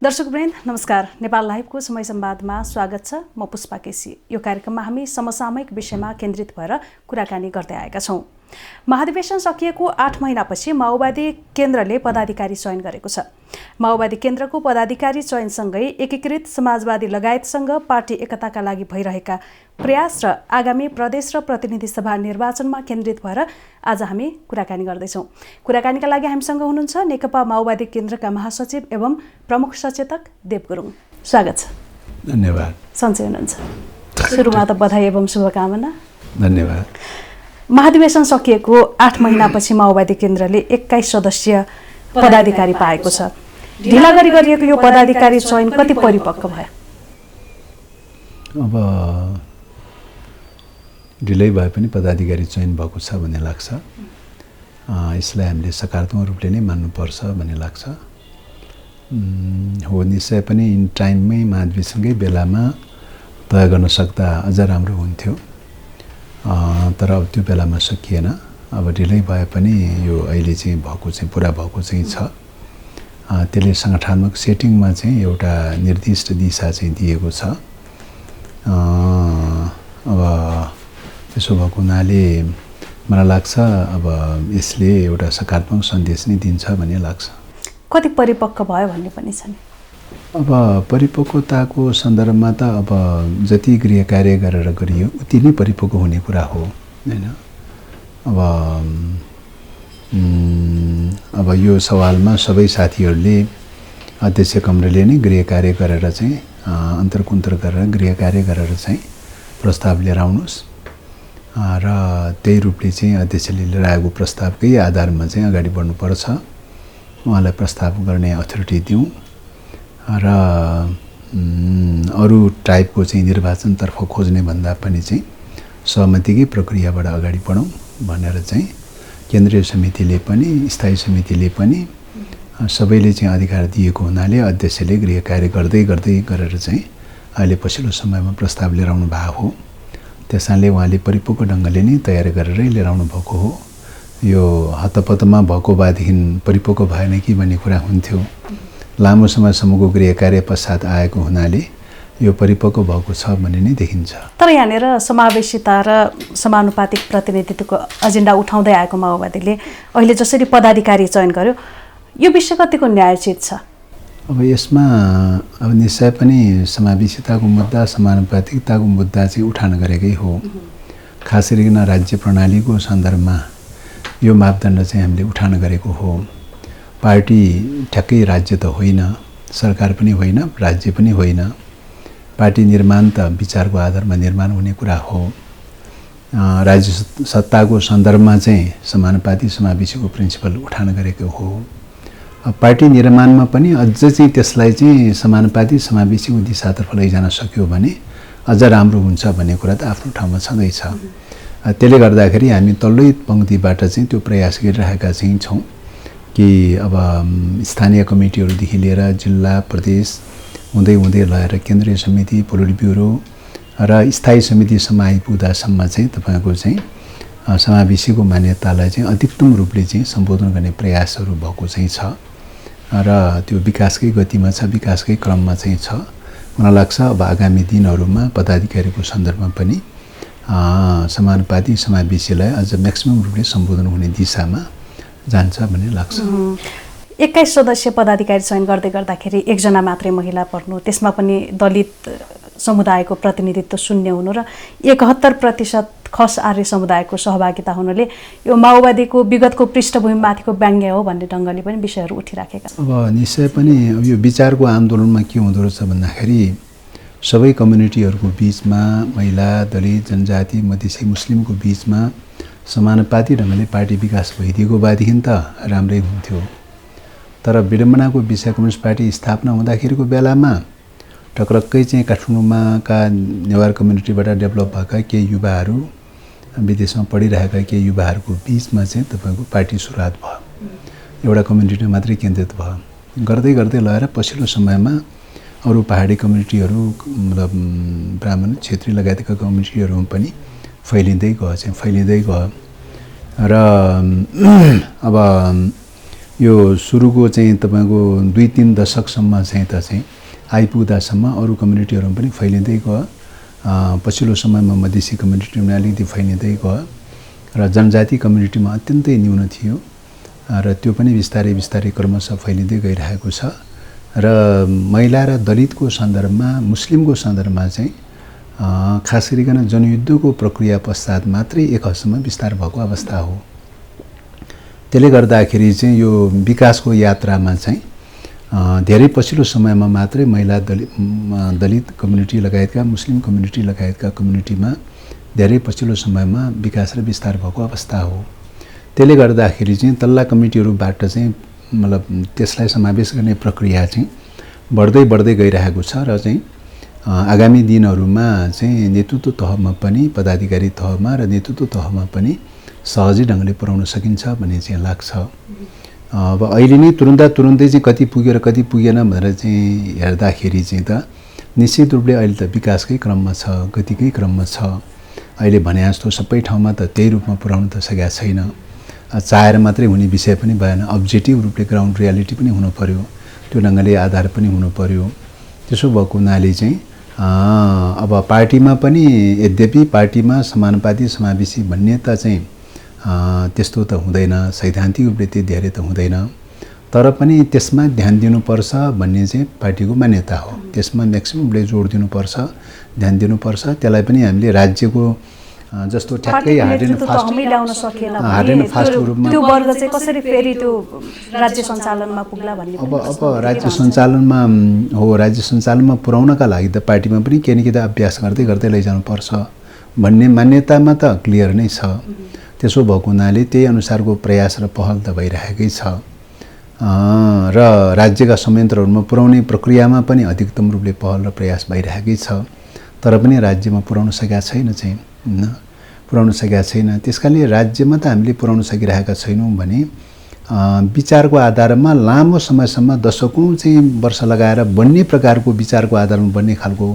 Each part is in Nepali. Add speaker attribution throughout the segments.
Speaker 1: दर्शकवृन्द नमस्कार। नेपाल लाइभको समय संवादमा स्वागत छ। म पुष्पा केसी। यो कार्यक्रममा हामी समसामयिक विषयमा केन्द्रित भएर कुराकानी गर्दै आएका छौं। महाधिवेशन सकिएको 8 महिनापछि माओवादी केन्द्रले पदाधिकारी चयन गरेको छ। माओवादी केन्द्रको पदाधिकारी चयनसँगै एकीकृत समाजवादी लगायतसँग पार्टी एकताका लागि भइरहेका प्रयास र आगामी प्रदेश र प्रतिनिधि सभा निर्वाचनमा केन्द्रित भएर आज हामी कुराकानी गर्दैछौं। कुराकानीका लागि हामीसँग हुनुहुन्छ नेकपा माओवादी केन्द्रका महासचिव एवं प्रमुख सचेतक देव गुरुङ। स्वागत छ।
Speaker 2: धन्यवाद।
Speaker 1: सन्चै हुनुहुन्छ? सुरुमा त बधाई एवं शुभकामना।
Speaker 2: धन्यवाद।
Speaker 1: महाधिवेशन सकिएको 8 महिनापछि माओवादी केन्द्रले 21 सदस्यीय पदाधिकारी पाएको छ। ढिला गरी गरिएको यो पदाधिकारी चयन कति परिपक्व भयो?
Speaker 2: अब ढिलै भए पनि पदाधिकारी चयन भएको छ भन्ने लाग्छ। यसलाई हामीले सकारात्मक रूपले नै मान्नुपर्छ भन्ने लाग्छ। हो निश्चय पनि इन टाइममै महाधिवेशनकै बेलामा तय गर्न सक्दा अझ राम्रो हुन्थ्यो, तर अब त्यो बेलामा सकिएन। अब ढिलै भए पनि यो अहिले चाहिँ भएको चाहिँ पुरा भएको चाहिँ छ। त्यसले सङ्गठनात्मक सेटिङमा चाहिँ एउटा निर्दिष्ट दिशा चाहिँ दिएको छ। अब त्यसो भएको हुनाले मलाई लाग्छ अब यसले एउटा सकारात्मक सन्देश नै दिन्छ भन्ने लाग्छ।
Speaker 1: कति परिपक्व भयो भन्ने पनि छ नि।
Speaker 2: अब परिपक्वताको सन्दर्भमा त अब जति गृह कार्य गरेर गरियो उति नै परिपक्व हुने कुरा हो, हैन? अब यो सवालमा सबै साथीहरूले अध्यक्ष कमरेले नै गृह कार्य गरेर चाहिँ अन्तर्कुन्तर गरेर गृह कार्य गरेर चाहिँ प्रस्ताव लिएर आउनुहोस् र त्यही रूपले चाहिँ अध्यक्षले लिएर आएको प्रस्तावकै आधारमा चाहिँ अगाडि बढ्नुपर्छ। उहाँलाई प्रस्ताव गर्ने अथोरिटी दिउँ र अरू टाइपको चाहिँ निर्वाचनतर्फ खोज्ने भन्दा पनि चाहिँ सहमतिकै प्रक्रियाबाट अगाडि बढौँ भनेर चाहिँ केन्द्रीय समितिले पनि स्थायी समितिले पनि सबैले चाहिँ अधिकार दिएको हुनाले अध्यक्षले गृह कार्य गर्दै गरेर चाहिँ अहिले पछिल्लो समयमा प्रस्ताव लिएर आउनु भएको हो। त्यसैले उहाँले परिपक्व ढङ्गले नै तयारी गरेरै लिएर आउनु भएको हो। यो हतपतमा भएको भएदेखि परिपक्व भएन कि भन्ने कुरा हुन्थ्यो। लामो समयसम्मको गृह कार्य पश्चात आएको हुनाले यो परिपक्व भएको छ भन्ने नै देखिन्छ।
Speaker 1: तर यहाँनिर समावेशिता र समानुपातिक प्रतिनिधित्वको एजेन्डा उठाउँदै आएको माओवादीले अहिले जसरी पदाधिकारी चयन गर्यो, यो विषय कतिको न्यायोचित छ?
Speaker 2: अब यसमा अब निश्चय पनि समावेशिताको मुद्दा, समानुपातिकताको मुद्दा चाहिँ उठान गरेकै हो। खास गरिकन राज्य प्रणालीको सन्दर्भमा यो मापदण्ड चाहिँ हामीले उठान गरेको हो। पार्टी ठ्याक्कै राज्य त होइन, सरकार पनि होइन, राज्य पनि होइन। पार्टी निर्माण त विचारको आधारमा निर्माण हुने कुरा हो। राज्य सत्ताको सन्दर्भमा चाहिँ समानुपातिक समावेशीको प्रिन्सिपल उठान गरेको हो। पार्टी निर्माणमा पनि अझ चाहिँ त्यसलाई चाहिँ समानुपातिक समावेशीको दिशातर्फ लैजान सक्यो भने अझ राम्रो हुन्छ भन्ने कुरा त आफ्नो ठाउँमा छँदैछ। त्यसले गर्दाखेरि हामी तल्लो पङ्क्तिबाट चाहिँ त्यो प्रयास गरिरहेका चाहिँ छौँ कि अब स्थानीय कमिटीहरूदेखि लिएर जिल्ला प्रदेश हुँदै लगेर केन्द्रीय समिति, पोलिट ब्युरो र स्थायी समितिसम्म आइपुग्दासम्म चाहिँ तपाईँको चाहिँ समावेशीको मान्यतालाई चाहिँ अधिकतम रूपले चाहिँ सम्बोधन गर्ने प्रयासहरू भएको चाहिँ छ र त्यो विकासकै गतिमा छ, विकासकै क्रममा चाहिँ छ। मलाई लाग्छ अब आगामी दिनहरूमा पदाधिकारीको सन्दर्भमा पनि समानुपातिक समावेशीलाई अझ म्याक्सिमम रूपले सम्बोधन हुने दिशामा जान्छ भन्ने लाग्छ।
Speaker 1: 21 सदस्यीय पदाधिकारी चयन गर्दाखेरि एकजना मात्रै महिला पर्नु, त्यसमा पनि दलित समुदायको प्रतिनिधित्व शून्य हुनु र 71% खस आर्य समुदायको सहभागिता हुनुले यो माओवादीको विगतको पृष्ठभूमिमाथिको व्यङ्ग्य हो भन्ने ढङ्गले पनि विषयहरू उठिराखेका छन्।
Speaker 2: अब निश्चय पनि यो विचारको आन्दोलनमा के हुँदो रहेछ भन्दाखेरि सबै कम्युनिटीहरूको बिचमा महिला, दलित, जनजाति, मधेसी, मुस्लिमको बिचमा समानुपातिक ढङ्गले पार्टी विकास भइदिएको भएदेखि त राम्रै हुन्थ्यो। तर विडम्बनाको विषय कम्युनिस्ट पार्टी स्थापना हुँदाखेरिको बेलामा टक्रक्कै चाहिँ काठमाडौँमा नेवार कम्युनिटीबाट डेभलप भएका केही युवाहरू, विदेशमा पढिरहेका केही युवाहरूको बिचमा चाहिँ तपाईँको पार्टी सुरुवात भयो। एउटा कम्युनिटीमा मात्रै केन्द्रित भयो। गर्दै लगेर पछिल्लो समयमा अरू पहाडी कम्युनिटीहरू, मतलब ब्राह्मण, क्षेत्री लगायतका कम्युनिटीहरू पनि फैलिँदै गयो र अब यो सुरुको चाहिँ तपाईँको 2-3 दशकसम्म चाहिँ त चाहिँ आइपुग्दासम्म अरू कम्युनिटीहरूमा पनि फैलिँदै गयो। पछिल्लो समयमा मधेसी कम्युनिटीमा अलिकति फैलिँदै गयो र जनजाति कम्युनिटीमा अत्यन्तै न्यून थियो र त्यो पनि बिस्तारै बिस्तारै क्रमशः फैलिँदै गइरहेको छ। र महिला र दलितको सन्दर्भमा, मुस्लिमको सन्दर्भमा चाहिँ खास गरिकन जनयुद्धको प्रक्रिया पश्चात मात्रै एक हदसम्म विस्तार भएको अवस्था हो। त्यसले गर्दाखेरि चाहिँ यो विकासको यात्रामा चाहिँ धेरै पछिल्लो समयमा मात्रै महिला दलित कम्युनिटी लगायतका मुस्लिम कम्युनिटी लगायतका कम्युनिटीमा धेरै पछिल्लो समयमा विकास र विस्तार भएको अवस्था हो। त्यसले गर्दाखेरि चाहिँ तल्ला कमिटीहरूबाट चाहिँ मतलब त्यसलाई समावेश गर्ने प्रक्रिया चाहिँ बढ्दै बढ्दै गइरहेको छ र चाहिँ आगामी दिनहरूमा चाहिँ नेतृत्व तहमा पनि, पदाधिकारी तहमा र नेतृत्व तहमा पनि सहजै ढङ्गले पुर्याउन सकिन्छ भन्ने चाहिँ लाग्छ। अब अहिले नै तुरुन्तै चाहिँ कति पुग्यो र कति पुगेन भनेर चाहिँ हेर्दाखेरि चाहिँ त निश्चित रूपले अहिले त विकासकै क्रममा छ, गतिकै क्रममा छ। अहिले भने जस्तो सबै ठाउँमा त त्यही रूपमा पुर्याउन त सकेका छैन। चाहेर मात्रै हुने विषय पनि भएन, अब्जेक्टिभ रूपले ग्राउन्ड रियालिटी पनि हुनु पर्यो, त्यो ढङ्गले आधार पनि हुनु पर्यो। त्यसो भएको हुनाले चाहिँ अब पार्टीमा पनि यद्यपि पार्टीमा समानुपाती समावेशी भन्ने त चाहिँ त्यस्तो त हुँदैन, सैद्धान्तिक रूपले त्यो धेरै त हुँदैन, तर पनि त्यसमा ध्यान दिनुपर्छ भन्ने चाहिँ पार्टीको मान्यता हो। त्यसमा म्याक्सिमम रूपले जोड दिनुपर्छ, ध्यान दिनुपर्छ। त्यसलाई पनि हामीले राज्यको जस्तो ठ्याक्कै हार्ड एन्ड फास्ट रूपमा
Speaker 1: त्यो वर्ग चाहिँ कसरी फेरि त्यो राज्य सञ्चालनमा पुग्ला भन्ने
Speaker 2: अब राज्य सञ्चालनमा हो, राज्य सञ्चालनमा पुर्याउनका लागि त पार्टीमा पनि केही न केही त अभ्यास गर्दै गर्दै लैजानुपर्छ भन्ने मान्यतामा त क्लियर नै छ। त्यसो भएको हुनाले त्यही अनुसारको प्रयास र पहल त भइरहेकै छ र राज्यका संयन्त्रहरूमा पुर्याउने प्रक्रियामा पनि अधिकतम रूपले पहल र प्रयास भइरहेकै छ, तर पनि राज्यमा पुर्याउन सकेका छैन चाहिँ पुर्याउन सकेका छैन। त्यसकारणले राज्यमा त हामीले पुर्याउन सकिरहेका छैनौँ भने विचारको आधारमा लामो समयसम्म दशकौँ चाहिँ वर्ष लगाएर बन्ने प्रकारको विचारको आधारमा बन्ने खालको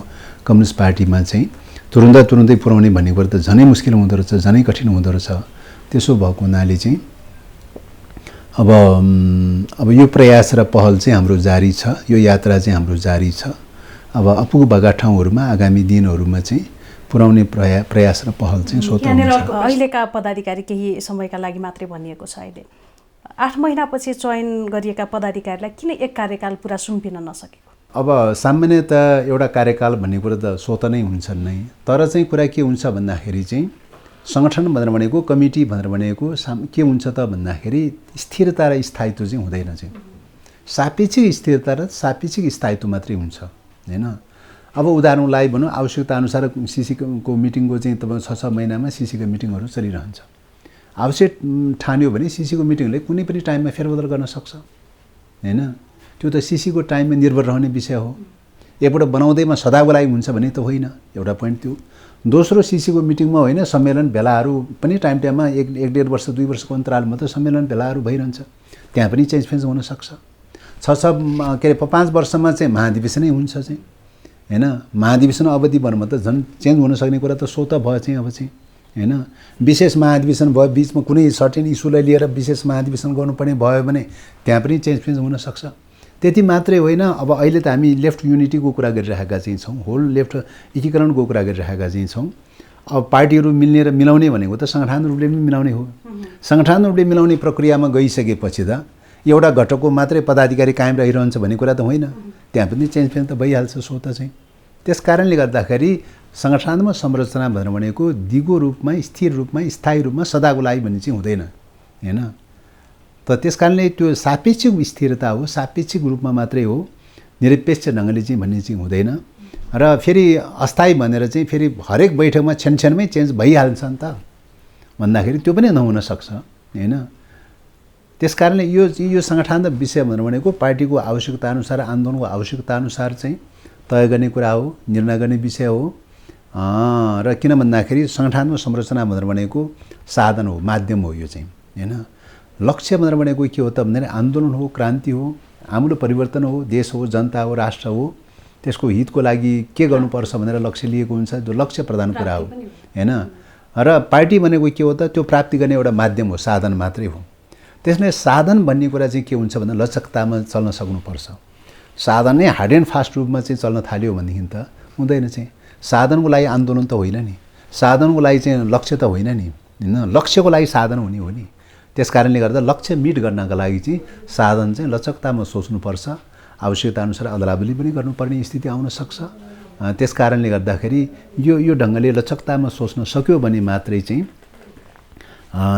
Speaker 2: कम्युनिस्ट पार्टीमा चाहिँ तुरुन्तै पुर्याउने भन्ने कुरो त झनै मुस्किल हुँदो रहेछ, झनै कठिन हुँदो रहेछ। त्यसो भएको हुनाले चाहिँ अब यो प्रयास र पहल चाहिँ हाम्रो जारी छ, यो यात्रा चाहिँ हाम्रो जारी छ। अब अपुगभएका ठाउँहरूमा आगामी दिनहरूमा चाहिँ पुर्याउने प्रयास र पहल चाहिँ स्वतः हुन्छ।
Speaker 1: अहिलेका पदाधिकारी केही समयका लागि मात्रै भनिएको छ। अहिले 8 महिनापछि चयन गरिएका पदाधिकारीलाई किन एक कार्यकाल पुरा सुम्पिन नसकेको?
Speaker 2: अब सामान्यतः एउटा कार्यकाल भन्ने कुरा त स्वतः नै हुन्छन् नै, तर चाहिँ कुरा के हुन्छ भन्दाखेरि चाहिँ सङ्गठन भनेर भनेको, कमिटी भनेर भनेको के हुन्छ त भन्दाखेरि स्थिरता र स्थायित्व चाहिँ हुँदैन चाहिँ, सापेक्षिक स्थिरता र सापेक्षिक स्थायित्व मात्रै हुन्छ हैन। अब उदाहरणलाई भनौँ, आवश्यकता अनुसार सिसीको मिटिङको चाहिँ तपाईँ 6-6 महिनामा सिसीको मिटिङहरू चलिरहन्छ। आवश्यक ठान्यो भने सिसीको मिटिङले कुनै पनि टाइममा फेरबदल गर्न सक्छ हैन। त्यो त सिसीको टाइममा निर्भर रहने विषय हो। एकपल्ट बनाउँदैमा सदाको लागि हुन्छ भने त होइन, एउटा पोइन्ट त्यो। दोस्रो, सिसीको मिटिङमा होइन सम्मेलन भेलाहरू पनि टाइममा 1-1.5 वर्ष 2 वर्षको अन्तरालमा त सम्मेलन भेलाहरू भइरहन्छ, त्यहाँ पनि चेन्ज फेन्ज हुनसक्छ। 5 वर्षमा चाहिँ महाधिवेशनै हुन्छ चाहिँ हैन। महाधिवेशन अवधि भरमा त झन् चेन्ज हुन सक्ने कुरा त स्वतः भयो चाहिँ अब चाहिँ हैन। विशेष महाधिवेशन भयो, बिचमा कुनै सर्टेन इस्युलाई लिएर विशेष महाधिवेशन गर्नुपर्ने भयो भने त्यहाँ पनि चेन्ज फेन्ज हुनसक्छ। त्यति मात्रै होइन, अब अहिले त हामी लेफ्ट युनिटीको कुरा गरिरहेका चाहिँ छौँ, होल लेफ्ट एकीकरणको कुरा गरिरहेका चाहिँ छौँ। अब पार्टीहरू मिल्ने र मिलाउने भनेको त सङ्गठन रूपले पनि मिलाउने हो। सङ्गठन रूपले मिलाउने प्रक्रियामा गइसकेपछि त एउटा घटकको मात्रै पदाधिकारी कायम रहिरहन्छ भन्ने कुरा त होइन, त्यहाँ पनि चेन्ज फेन्ज त भइहाल्छ स्वतः चाहिँ। त्यस कारणले गर्दाखेरि सङ्गठनात्मक संरचना भनेर भनेको दिगो रूपमा, स्थिर रूपमा, स्थायी रूपमा सदाको लागि भन्ने चाहिँ हुँदैन हैन। त त्यस कारणले त्यो सापेक्षिक स्थिरता हो, सापेक्षिक रूपमा मात्रै हो, निरपेक्ष ढङ्गले चाहिँ भन्ने चाहिँ हुँदैन। र फेरि अस्थायी भनेर चाहिँ फेरि हरेक बैठकमा क्षणमै चेन्ज भइहाल्छ नि त भन्दाखेरि त्यो पनि नहुन सक्छ हैन। त्यस कारणले यो सङ्गठन विषय भनेर भनेको पार्टीको आवश्यकता अनुसार, आन्दोलनको आवश्यकता अनुसार चाहिँ तय गर्ने कुरा हो, निर्णय गर्ने विषय हो। र किन भन्दाखेरि सङ्गठनात्मक संरचना भनेर भनेको साधन हो, माध्यम हो यो चाहिँ हैन। लक्ष्य भनेर भनेको के हो त भन्दाखेरि आन्दोलन हो, क्रान्ति हो, आमूल परिवर्तन हो, देश हो, जनता हो, राष्ट्र हो, त्यसको हितको लागि के गर्नुपर्छ भनेर लक्ष्य लिएको हुन्छ, त्यो लक्ष्य प्रधान कुरा हो हैन। र पार्टी भनेको के हो त त्यो प्राप्ति गर्ने एउटा माध्यम हो, साधन मात्रै हो। त्यसले साधन भन्ने कुरा चाहिँ के हुन्छ भन्दा लचकतामा चल्न सक्नुपर्छ। साधन नै हार्ड एन्ड फास्ट रूपमा चाहिँ चल्न थाल्यो भनेदेखि त हुँदैन। चाहिँ साधनको लागि आन्दोलन त होइन नि, साधनको लागि चाहिँ लक्ष्य त होइन नि, होइन, लक्ष्यको लागि साधन हुने हो नि। त्यस कारणले गर्दा लक्ष्य मिट गर्नका लागि चाहिँ साधन चाहिँ लचकतामा सोच्नुपर्छ। आवश्यकताअनुसार अदलाबदली पनि गर्नुपर्ने स्थिति आउन सक्छ। त्यस कारणले गर्दाखेरि यो ढङ्गले लचकतामा सोच्न सक्यो भने मात्रै चाहिँ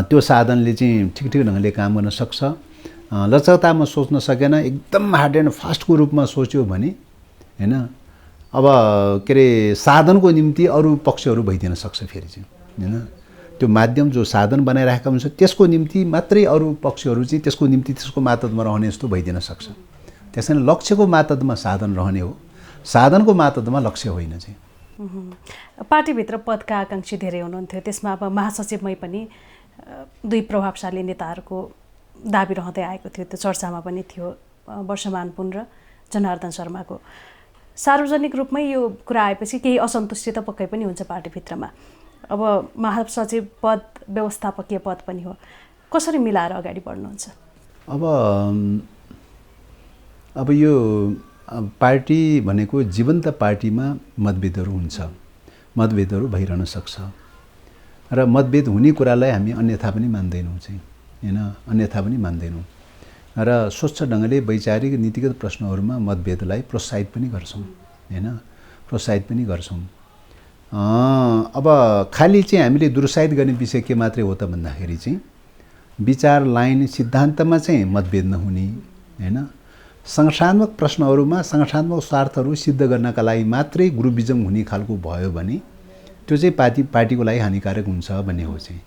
Speaker 2: त्यो साधनले चाहिँ ठिक ढङ्गले काम गर्न सक्छ। लचकतामा सोच्न सकेन, एकदम हार्ड एन्ड फास्टको रूपमा सोच्यो भने होइन, अब के अरे साधनको निम्ति अरू पक्षहरू भइदिन सक्छ फेरि चाहिँ, होइन। त्यो माध्यम जो साधन बनाइरहेका हुन्छ त्यसको निम्ति मात्रै अरू पक्षहरू चाहिँ त्यसको निम्ति त्यसको मातहतमा रहने जस्तो भइदिन सक्छ। त्यस कारण लक्ष्यको मातहतमा साधन रहने हो, साधनको मातहतमा लक्ष्य होइन चाहिँ।
Speaker 1: पार्टीभित्र पदका आकाङ्क्षी धेरै हुनुहुन्थ्यो, त्यसमा अब महासचिवमै पनि 2 प्रभावशाली नेताहरूको दाबी रहँदै आएको थियो। त्यो चर्चामा पनि थियो, वर्षमान पुन र जनार्दन शर्माको। सार्वजनिक रूपमै यो कुरा आएपछि केही असन्तुष्टि त पक्कै पनि हुन्छ पार्टीभित्रमा। अब महासचिव पद व्यवस्थापकीय पद पनि हो, कसरी मिलाएर अगाडि बढ्नुहुन्छ?
Speaker 2: अब यो पार्टी भनेको जीवन्त पार्टीमा मतभेदहरू हुन्छ, मतभेदहरू भइरहन सक्छ र मतभेद हुने कुरालाई हामी अन्यथा पनि मान्दैनौँ चाहिँ, होइन, अन्यथा पनि मान्दैनौँ र स्वच्छ ढङ्गले वैचारिक नीतिगत प्रश्नहरूमा मतभेदलाई प्रोत्साहित पनि गर्छौँ, होइन, प्रोत्साहित पनि गर्छौँ। अब खालि चाहिँ हामीले दुरुत्साहित गर्ने विषय के मात्रै हो त भन्दाखेरि चाहिँ विचार लाइन सिद्धान्तमा चाहिँ मतभेद नहुने, होइन, सङ्गठनात्मक प्रश्नहरूमा सङ्गठनात्मक स्वार्थहरू सिद्ध गर्नका लागि मात्रै ग्रुपिजम हुने खालको भयो भने त्यो चाहिँ पार्टीको लागि हानिकारक हुन्छ भन्ने हो चाहिँ।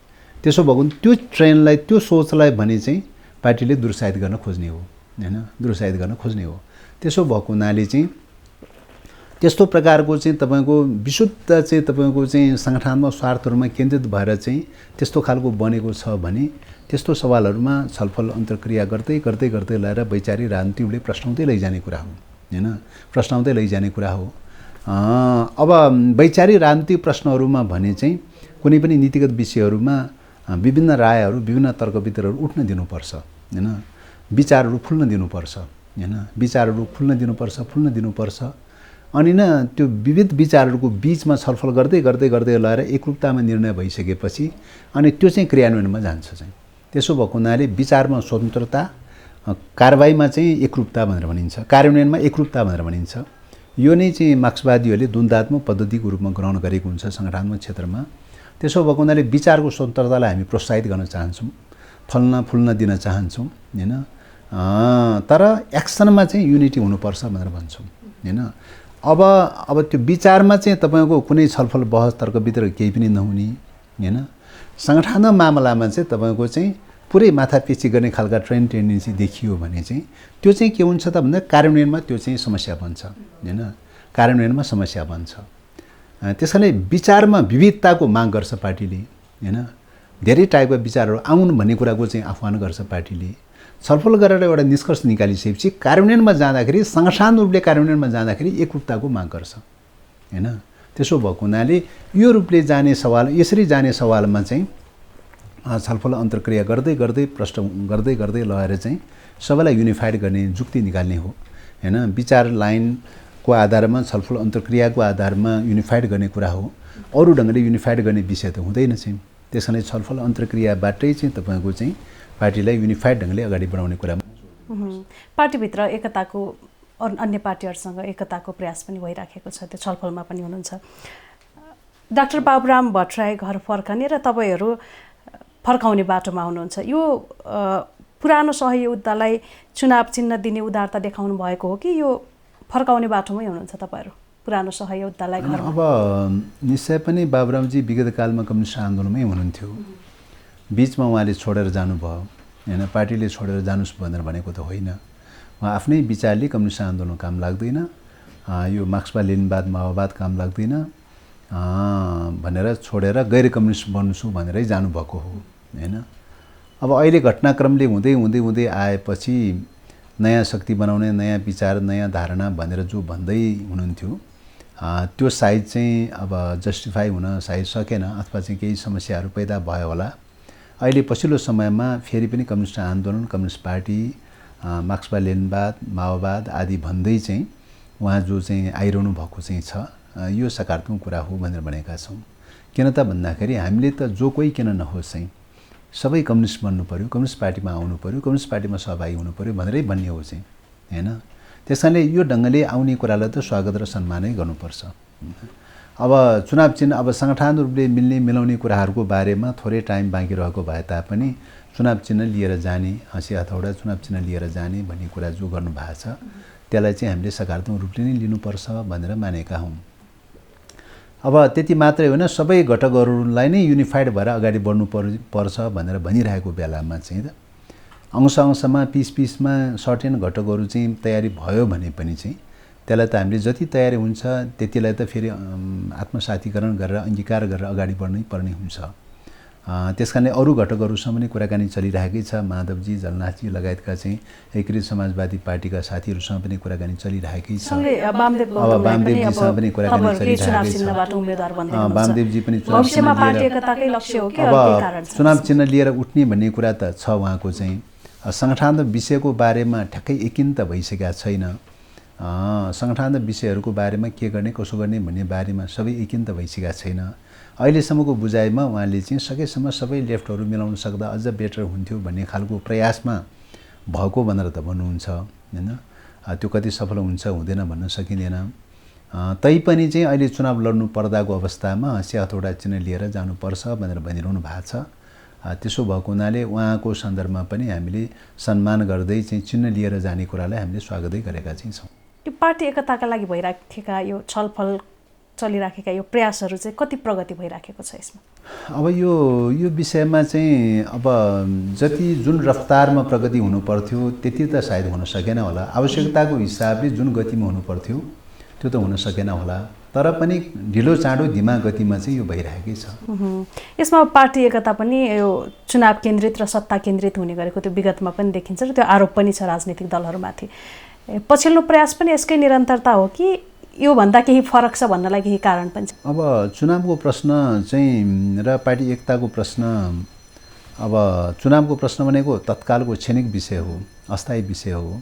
Speaker 2: त्यसो भएको त्यो ट्रेन्डलाई, त्यो सोचलाई भने चाहिँ पार्टीले दुरुत्साहित गर्न खोज्ने हो, होइन, दुरुत्साहित गर्न खोज्ने हो। त्यसो भएको हुनाले चाहिँ त्यस्तो प्रकारको चाहिँ तपाईँको विशुद्ध चाहिँ तपाईँको चाहिँ सङ्गठनात्मक स्वार्थहरूमा केन्द्रित भएर चाहिँ त्यस्तो खालको बनेको छ भने त्यस्तो सवालहरूमा छलफल अन्तर्क्रिया गर्दै गर्दै गर्दै ल्याएर वैचारिक राजनीतिले प्रश्नाउँदै लैजाने कुरा हो, होइन, प्रश्नाउँदै लैजाने कुरा हो। अब वैचारिक राजनीतिक प्रश्नहरूमा भने चाहिँ कुनै पनि नीतिगत विषयहरूमा विभिन्न रायहरू, विभिन्न तर्कवितर्कहरू उठ्न दिनुपर्छ, होइन, विचारहरू खुल्न दिनुपर्छ, होइन, विचारहरू खुल्न दिनुपर्छ। अनि त्यो विविध विचारहरूको बिचमा छलफल गर्दै गर्दै गर्दै लगाएर एकरूपतामा निर्णय भइसकेपछि अनि त्यो चाहिँ क्रियान्वयनमा जान्छ चाहिँ। त्यसो भएको हुनाले विचारमा स्वतन्त्रता, कारबाहीमा चाहिँ एकरूपता भनेर भनिन्छ, कार्यान्वयनमा एकरूपता भनेर भनिन्छ। यो नै चाहिँ मार्क्सवादीहरूले द्वन्द्वात्मक पद्धतिको रूपमा ग्रहण गरेको हुन्छ सङ्गठनात्मक क्षेत्रमा। त्यसो भएको हुनाले विचारको स्वतन्त्रतालाई हामी प्रोत्साहित गर्न चाहन्छौँ, फुल्न दिन चाहन्छौँ, होइन, तर एक्सनमा चाहिँ युनिटी हुनुपर्छ भनेर भन्छौँ, होइन। अब त्यो विचारमा चाहिँ तपाईँको कुनै छलफल बहस तर्क वितर्क केही पनि नहुने, होइन, सङ्गठनात्मक मामलामा चाहिँ तपाईँको चाहिँ पुरै माथापेची गर्ने खालका टेन्डेन्सी देखियो भने चाहिँ त्यो चाहिँ के हुन्छ त भन्दा कार्यान्वयनमा त्यो चाहिँ समस्या बन्छ, होइन, कार्यान्वयनमा समस्या बन्छ। त्यसैले विचारमा विविधताको माग गर्छ पार्टीले, होइन, धेरै टाइपका विचारहरू आउन् भन्ने कुराको चाहिँ आह्वान गर्छ पार्टीले। छलफल गरेर एउटा निष्कर्ष निकालिसकेपछि कार्यान्वयनमा जाँदाखेरि, सङ्गठन रूपले कार्यान्वयनमा जाँदाखेरि एकरूपताको माग गर्छ, होइन। त्यसो भएको हुनाले यो रूपले जाने सवाल, यसरी जाने सवालमा चाहिँ छलफल अन्तर्क्रिया गर्दै गर्दै प्रश्न गर्दै गर्दै लगाएर चाहिँ सबैलाई युनिफाइड गर्ने जुक्ति निकाल्ने हो, होइन। विचार लाइनको आधारमा, छलफल अन्तर्क्रियाको आधारमा युनिफाइड गर्ने कुरा हो। अरू ढङ्गले युनिफाइड गर्ने विषय त हुँदैन चाहिँ। त्यसैले छलफल अन्तर्क्रियाबाटै चाहिँ तपाईँको चाहिँ पार्टीलाई युनिफाइड ढङ्गले अगाडि बढाउने कुरामा
Speaker 1: पार्टीभित्र एकताको, अन्य पार्टीहरूसँग एकताको प्रयास पनि भइराखेको छ, त्यो छलफलमा पनि हुनुहुन्छ। डाक्टर बाबुराम भट्टराई घर फर्कने र तपाईँहरू फर्काउने बाटोमा हुनुहुन्छ। यो पुरानो सहयोद्धालाई चुनाव चिन्ह दिने उदारता देखाउनु भएको हो कि यो फर्काउने बाटोमै हुनुहुन्छ तपाईँहरू पुरानो सहयोद्धालाई?
Speaker 2: अब निश्चय पनि बाबुरामजी विगत कालमा कम्युनिस्ट आन्दोलनमै हुनुहुन्थ्यो, बिचमा उहाँले छोडेर जानुभयो, होइन, पार्टीले छोडेर जानुहोस् भनेर भनेको त होइन। उहाँ आफ्नै विचारले कम्युनिस्ट आन्दोलन काम लाग्दैन, यो मार्क्सवाद लेनिनवाद माओवाद काम लाग्दैन भनेर छोडेर गैर कम्युनिस्ट बन्छु भनेरै जानुभएको हो, होइन। अब अहिले घटनाक्रमले हुँदै हुँदै हुँदै आएपछि नयाँ शक्ति बनाउने, नयाँ विचार, नयाँ धारणा भनेर जो भन्दै हुनुहुन्थ्यो त्यो सायद चाहिँ अब जस्टिफाई हुन सायद सकेन, अथवा चाहिँ केही समस्याहरू पैदा भयो होला। अहिले पछिल्लो समयमा फेरि पनि कम्युनिस्ट आन्दोलन, कम्युनिस्ट पार्टी, मार्क्सवाद लेनिनवाद, माओवाद आदि भन्दै चाहिँ उहाँ जो चाहिँ आइरहनु भएको चाहिँ छ, यो सकारात्मक कुरा हो भनेर भनेका छौँ। किन त भन्दाखेरि हामीले त जो कोही किन नहोस् चाहिँ सबै कम्युनिस्ट बन्नु पर्यो, कम्युनिस्ट पार्टीमा आउनु पर्यो, कम्युनिस्ट पार्टीमा सहभागी हुनु पर्यो भनेरै भन्ने हो चाहिँ, हैन। त्यसकारणले यो ढङ्गले आउने कुरालाई त स्वागत र सम्मानै गर्नुपर्छ। अब चुनाव चिन्ह, अब संगठनात्मक रूपले मिल्ने मिलाउने कुराहरूको बारेमा थोरै टाइम बाँकी रहेको भए तापनि चुनाव चिन्ह लिएर जाने, हँसी हथौडा चुनाव चिन्ह लिएर जाने भन्ने कुरा जो गर्नु भएको छ त्यसलाई चाहिँ हामीले सकारात्मक रूपले नै लिनुपर्छ भनेर मानेका हौँ। अब त्यति मात्रै होइन, सबै घटकहरूलाई नै युनिफाइड भएर अगाडि बढ्नु पर्छ भनेर भनिरहेको बेलामा चाहिँ अंश अंशमा पिसमा सर्टेन घटकहरू चाहिँ तयारी भयो भने पनि चाहिँ त्यसलाई त हामीले जति तयारी हुन्छ त्यतिलाई त फेरि आत्मसातीकरण गरेर अङ्गीकार गरेर अगाडि बढ्नै पर्ने हुन्छ। त्यसकारणले अरू घटकहरूसँग पनि कुराकानी चलिरहेकै छ। माधवजी, जलनाथजी लगायतका चाहिँ एकीकृत समाजवादी पार्टीका साथीहरूसँग पनि कुराकानी चलिरहेकै छ।
Speaker 1: अब वामदेवजीसँग
Speaker 2: पनि कुराकानी चलिरहेकै छ। वामदेवजी पनि चुनाव चिन्ह लिएर उठ्ने भन्ने कुरा त छ उहाँको चाहिँ। संगठनात्मक विषयको बारेमा ठ्याक्कै यकिन त भइसकेका छैन। संगठनात्मक विषयहरूको बारेमा के गर्ने कसो गर्ने भन्ने बारेमा सबै यकिन त भइसकेका छैन। अहिलेसम्मको बुझाइमा उहाँले चाहिँ सकेसम्म सबै लेफ्टहरू मिलाउन सक्दा अझ बेटर हुन्थ्यो भन्ने खालको प्रयासमा भएको भनेर त भन्नुहुन्छ, हैन। त्यो कति सफल हुन्छ हुँदैन भन्न सकिँदैन। तैपनि चाहिँ अहिले चुनाव लड्नु पर्दाको अवस्थामा हँसी हथौडा चिन्ह लिएर जानुपर्छ भनेर भनिरहनु भएको छ। त्यसो भएको हुनाले उहाँको सन्दर्भमा पनि हामीले सम्मान गर्दै चाहिँ चिन्ह लिएर जाने कुरालाई हामीले स्वागतै गरेका चाहिँ छौँ।
Speaker 1: यो पार्टी एकताका लागि भइराखेका यो छलफल चलिराखेका यो प्रयासहरू चाहिँ कति प्रगति भइराखेको छ यसमा?
Speaker 2: अब यो विषयमा चाहिँ अब जति जुन रफ्तारमा प्रगति हुनु पर्थ्यो त्यति त सायद हुन सकेन होला। आवश्यकताको हिसाबले जुन गतिमा हुनु पर्थ्यो त्यो त हुन सकेन होला। तर पनि ढिलो चाँडो धिमा गतिमा चाहिँ यो भइरहेकै छ।
Speaker 1: यसमा पार्टी एकता पनि यो चुनाव केन्द्रित र सत्ता केन्द्रित हुने गरेको त्यो विगतमा पनि देखिन्छ र त्यो आरोप पनि छ राजनीतिक दलहरूमाथि। पछिल्लो प्रयास पनि यसकै निरन्तरता हो कि योभन्दा केही फरक छ भन्नलाई केही कारण पनि छ?
Speaker 2: अब चुनावको प्रश्न चाहिँ र पार्टी एकताको प्रश्न, अब चुनावको प्रश्न भनेको तत्कालको क्षणिक विषय हो, अस्थायी विषय हो।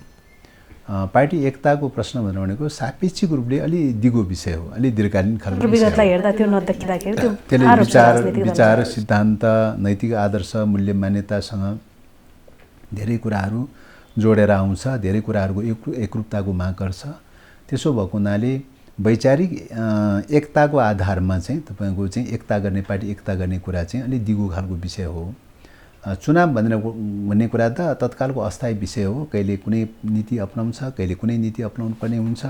Speaker 2: पार्टी एकताको प्रश्न भनेको सापेक्षिक रूपले अलि दिगो विषय हो, अलि दीर्घकालीन खालको
Speaker 1: विगतलाई हेर्दा त्यो नदेखिँदाखेरि त्यो
Speaker 2: त्यसले विचार सिद्धान्त नैतिक आदर्श मूल्य मान्यतासँग धेरै कुराहरू जोडेर आउँछ, धेरै कुराहरूको एकरूपताको माग गर्छ। त्यसो भएको हुनाले वैचारिक एकताको आधारमा चाहिँ तपाईँको चाहिँ एकता गर्ने पार्टी एकता गर्ने कुरा चाहिँ अलि दिगो खालको विषय हो। चुनाव भन्ने कुरा त तत्कालको अस्थायी विषय हो। कहिले कुनै नीति अपनाउँछ, कहिले कुनै नीति अपनाउनु पर्ने हुन्छ।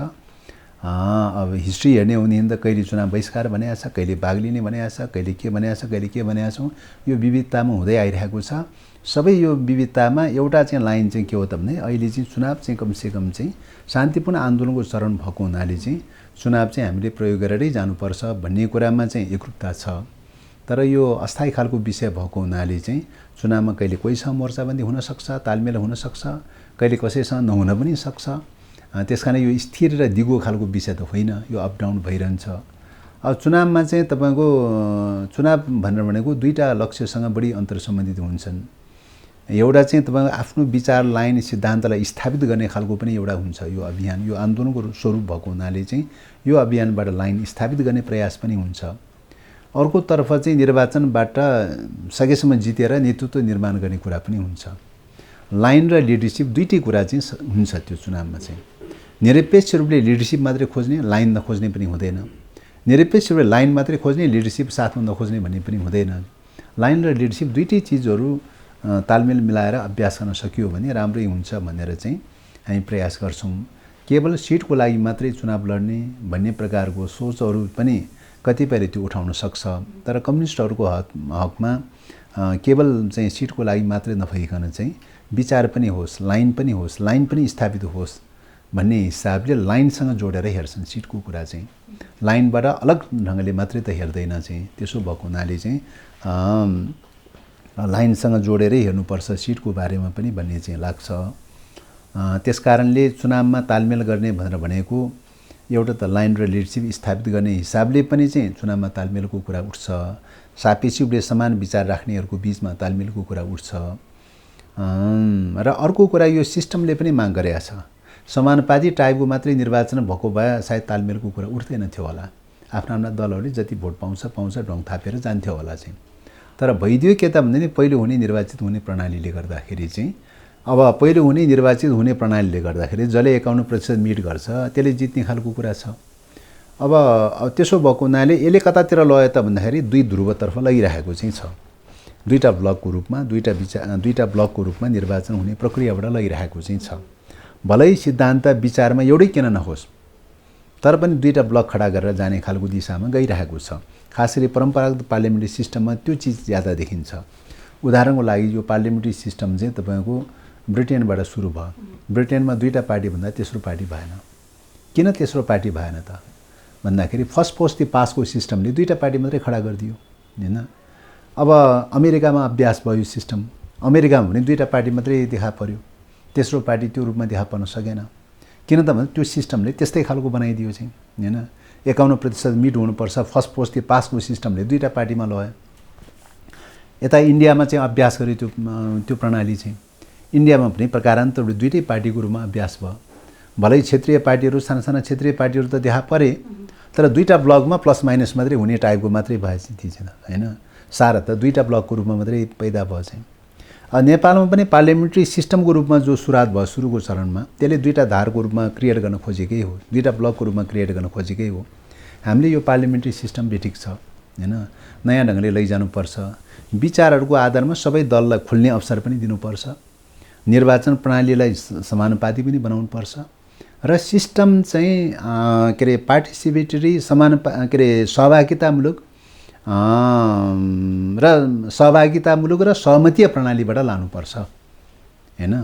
Speaker 2: अब हिस्ट्री हेर्ने हो भने त कहिले चुनाव बहिष्कार भनेको छ, कहिले भाग लिने भनेको छ, कहिले के भनेको छ, कहिले के भनेको छौँ। यो विविधतामा हुँदै आइरहेको छ। सबै यो विविधतामा एउटा चाहिँ लाइन चाहिँ के हो त भने अहिले चाहिँ चुनाव चाहिँ कमसेकम चाहिँ शान्तिपूर्ण आन्दोलनको चरण भएको हुनाले चाहिँ चुनाव चाहिँ हामीले प्रयोग गरेरै जानुपर्छ भन्ने कुरामा चाहिँ एकरूपता छ। तर यो अस्थायी खालको विषय भएको हुनाले चाहिँ चुनावमा कहिले कोहीसँग मोर्चाबन्दी हुनसक्छ, तालमेल हुनसक्छ, कहिले कसैसँग नहुन पनि सक्छ। त्यसकारण यो स्थिर र दिगो खालको विषय त होइन, यो अप डाउन भइरहन्छ। अब चुनावमा चाहिँ तपाईँको चुनाव भनेको दुईवटा लक्ष्यसँग बढी अन्तर्सम्बन्धित हुन्छन्। एउटा चाहिँ तपाईँको आफ्नो विचार लाइन सिद्धान्तलाई स्थापित गर्ने खालको पनि एउटा हुन्छ यो अभियान। यो आन्दोलनको स्वरूप भएको हुनाले चाहिँ यो अभियानबाट लाइन स्थापित गर्ने प्रयास पनि हुन्छ। अर्कोतर्फ चाहिँ निर्वाचनबाट सकेसम्म जितेर नेतृत्व निर्माण गर्ने कुरा पनि हुन्छ। लाइन र लिडरसिप दुईटै कुरा चाहिँ हुन्छ त्यो चुनावमा चाहिँ। निरपेक्ष रूपले लिडरसिप मात्रै खोज्ने, लाइन नखोज्ने पनि हुँदैन। निरपेक्ष रूपले लाइन मात्रै खोज्ने, लिडरसिप साथमा नखोज्ने भन्ने पनि हुँदैन। लाइन र लिडरसिप दुईटै चिजहरू तालमेल मिलाएर अभ्यास गर्न सकियो भने राम्रै हुन्छ भनेर चाहिँ हामी प्रयास गर्छौँ। केवल सिटको लागि मात्रै चुनाव लड्ने भन्ने प्रकारको सोचहरू पनि कतिपयले त्यो उठाउन सक्छ। तर कम्युनिस्टहरूको हकमा केवल चाहिँ सिटको लागि मात्रै नभइकन चाहिँ विचार पनि होस्, लाइन पनि होस्, लाइन पनि स्थापित होस् भन्ने हिसाबले लाइनसँग जोडेर हेर्छन् सिटको कुरा चाहिँ। लाइनबाट अलग ढङ्गले मात्रै त हेर्दैन चाहिँ। त्यसो भएको हुनाले चाहिँ लाइनसँग जोडेरै हेर्नुपर्छ सिटको बारेमा पनि भन्ने चाहिँ लाग्छ। त्यसकारणले चुनावमा तालमेल गर्ने भनेर भनेको एउटा त लाइन र लिडरसिप स्थापित गर्ने हिसाबले पनि चाहिँ चुनावमा तालमेलको कुरा उठ्छ, सापेक्ष रूपले समान विचार राख्नेहरूको बिचमा तालमेलको कुरा उठ्छ। र अर्को कुरा यो सिस्टमले पनि माग गरेको छ, समानुपाती टाइपको मात्रै निर्वाचन भएको भए सायद तालमेलको कुरा उठ्दैन थियो होला, आफ्ना दलहरूले जति भोट पाउँछ ढोङ थापेर जान्थ्यो होला चाहिँ। तर भइदियो के त भन्दाखेरि पहिलो हुने निर्वाचित हुने प्रणालीले गर्दाखेरि चाहिँ अब पहिलो हुने निर्वाचित हुने प्रणालीले गर्दाखेरि जसले 51% मिट गर्छ त्यसले जित्ने खालको कुरा छ। अब त्यसो भएको हुनाले यसले कतातिर लयो त भन्दाखेरि दुई ध्रुवतर्फ लगिरहेको चाहिँ छ। दुईटा ब्लकको रूपमा दुईटा ब्लकको रूपमा निर्वाचन हुने प्रक्रियाबाट लगिरहेको चाहिँ छ। भलै सिद्धान्त विचारमा एउटै किन नहोस् तर पनि दुईटा ब्लक खडा गरेर जाने खालको दिशामा गइरहेको छ। खास गरी परम्परागत पार्लियामेन्ट्री सिस्टममा त्यो चिज ज्यादा देखिन्छ। उदाहरणको लागि यो पार्लियामेन्ट्री सिस्टम चाहिँ तपाईँको ब्रिटेनबाट सुरु भयो। ब्रिटेनमा दुईटा पार्टी भन्दा तेस्रो पार्टी भएन। किन तेस्रो पार्टी भएन त भन्दाखेरि फर्स्ट पोस्ट द पासको सिस्टमले दुईटा पार्टी मात्रै खडा गरिदियो हैन। अब अमेरिकामा अभ्यास भयो सिस्टम, अमेरिकामा भने दुईटा पार्टी मात्रै देखा पर्यो, तेस्रो पार्टी त्यो रूपमा देखा पर्न सकेन। किन त भने त्यो सिस्टमले त्यस्तै खालको बनाइदियो चाहिँ हैन। 51% मिट हुनुपर्छ फर्स्ट पोस्ट द पासको सिस्टमले दुईटा पार्टीमा लयो। यता इन्डियामा चाहिँ अभ्यास गर्यो त्यो प्रणाली चाहिँ। इन्डियामा पनि प्रकारान्तरले दुईटै पार्टीको रूपमा अभ्यास भयो। भलै क्षेत्रीय पार्टीहरू साना क्षेत्रीय पार्टीहरू त देखा परे तर दुईटा ब्लकमा प्लस माइनस मात्रै हुने टाइपको मात्रै भएछ थिएन हैन। सारा त दुईटा ब्लकको रूपमा मात्रै पैदा भयो चाहिँ। नेपालमा पनि पार्लियामेन्ट्री सिस्टमको रूपमा जो सुरुवात भयो सुरुको चरणमा त्यसले दुईटा धारको रूपमा क्रिएट गर्न खोजेकै हो, दुईटा ब्लकको रूपमा क्रिएट गर्न खोजेकै हो। हामीले यो पार्लियामेन्ट्री सिस्टम बेठिक छ हैन, नयाँ ढङ्गले लैजानुपर्छ। विचारहरूको आधारमा सबै दललाई खुल्ने अवसर पनि दिनुपर्छ, निर्वाचन प्रणालीलाई समानुपाती पनि बनाउनुपर्छ र सिस्टम चाहिँ के अरे पार्टिसिपेटरी सहभागितामूलक र सहमतीय प्रणालीबाट लानुपर्छ हैन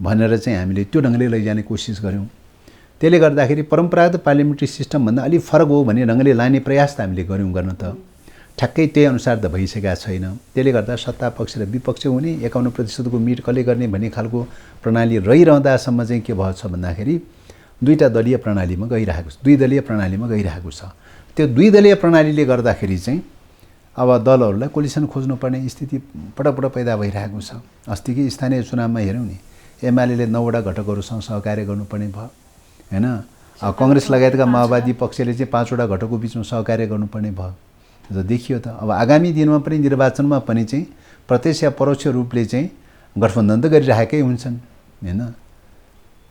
Speaker 2: भनेर चाहिँ हामीले त्यो ढङ्गले लैजाने कोसिस गऱ्यौँ। त्यसले गर्दाखेरि परम्परागत पार्लियामेन्ट्री सिस्टमभन्दा अलिक फरक हो भन्ने ढङ्गले लाने प्रयास त हामीले गऱ्यौँ गर्न त ठ्याक्कै त्यही अनुसार त भइसकेका छैन। त्यसले गर्दा सत्ता पक्ष र विपक्ष हुने 51% मिट कसले गर्ने भन्ने खालको प्रणाली रहिरहँदासम्म चाहिँ के भएछ भन्दाखेरि दुई दलीय प्रणालीमा गइरहेको छ। त्यो दुई दलीय प्रणालीले गर्दाखेरि चाहिँ अब दलहरूलाई कोलिसन खोज्नुपर्ने स्थिति पटक पैदा भइरहेको छ। अस्तिकै स्थानीय चुनावमा हेरौँ नि, एमाले 9वटा घटकहरूसँग सहकार्य गर्नुपर्ने भयो हैन। कांग्रेस लगायतका माओवादी पक्षले चाहिँ 5वटा घटकको बिचमा सहकार्य गर्नुपर्ने भयो। र देखियो त अब आगामी दिनमा पनि निर्वाचनमा पनि चाहिँ प्रत्यक्ष या परोक्ष रूपले चाहिँ गठबन्धन त गरिरहेकै हुन्छन् हैन।